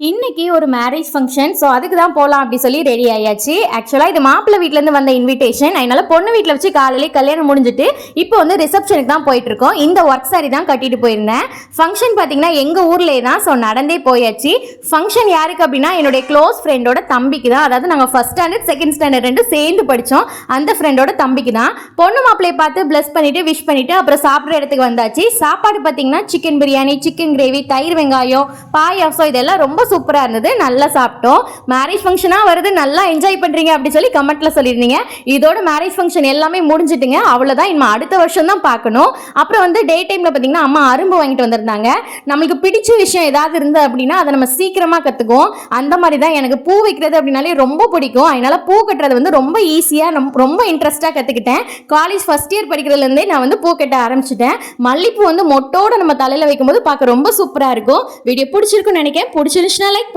இன்னைக்கு ஒரு marriage function. So அதுக்கு தான் போகலாம் அப்படி சொல்லி ரெடி ஆயாச்சு. ஆக்சுவலாக இது மாப்பிள்ளை வீட்டிலேருந்து வந்த இன்விடேஷன். அதனால பொண்ணு வீட்டில் வச்சு காலையிலே கல்யாணம் முடிஞ்சுட்டு இப்போ வந்து ரிசப்ஷனுக்கு தான் போயிட்டு இருக்கோம். இந்த ஒர்க் சாரி தான் கட்டிட்டு போயிருந்தேன். ஃபங்க்ஷன் பார்த்தீங்கன்னா எங்கள் ஊர்லேயே தான். ஸோ நடந்தே போயாச்சு. ஃபங்க்ஷன் யாருக்கு அப்படின்னா என்னுடைய க்ளோஸ் ஃப்ரெண்டோட தம்பிக்கு தான். அதாவது நாங்கள் ஃபர்ஸ்ட் ஸ்டாண்டர்ட் செகண்ட் ஸ்டாண்டர்ட் ரெண்டு சேர்ந்து படித்தோம். அந்த ஃப்ரெண்டோட தம்பிக்கு தான். பொண்ணு மாப்பிள்ளையை பார்த்து பிளஸ் பண்ணிட்டு விஷ் பண்ணிட்டு அப்புறம் சாப்பிட்ற இடத்துக்கு வந்தாச்சு. சாப்பாடு பார்த்தீங்கன்னா சிக்கன் பிரியாணி, சிக்கன் கிரேவி, தயிர் வெங்காயம், பாயாசம் இதெல்லாம் ரொம்ப சூப்பரா இருந்தது. நல்லா சாப்பிட்டோம். மேரேஜ் ஃபங்க்ஷனா வருது, நல்லா என்ஜாய் பண்றீங்க அப்படி சொல்லி கமெண்ட்ல சொல்லியிருந்தீங்க. இதோட மேரேஜ் ஃபங்க்ஷன் எல்லாமே முடிஞ்சிட்டுங்க. அவ்வளவுதான். இனிமே அடுத்த வருஷம் தான் பார்க்கணும். அப்புறம் வந்து டே டைம்ல பாத்தீங்கன்னா அம்மா அரும்பு வாங்கிட்டு வந்திருந்தாங்க. நம்மளுக்கு பிடிச்ச விஷயம் ஏதாவது இருந்து அப்படின்னா அதை நம்ம சீக்கிரமா கத்துக்குவோம். அந்த மாதிரி தான் எனக்கு பூ வைக்கிறது அப்படின்னாலே ரொம்ப பிடிக்கும். அதனால பூ கட்டுறது வந்து ரொம்ப ஈஸியா ரொம்ப இன்ட்ரெஸ்டா கத்துக்கிட்டேன். காலேஜ் ஃபர்ஸ்ட் இயர் படிக்கிறதுல இருந்தே நான் வந்து பூ கட்ட ஆரம்பிச்சிட்டேன். மல்லிப்பூ வந்து மொட்டோட நம்ம தலையில வைக்கும்போது பார்க்க ரொம்ப சூப்பரா இருக்கும். வீடியோ பிடிச்சிருக்குன்னு நினைக்கிறேன். பிடிச்சிருந்துச்சுன்னா லைக்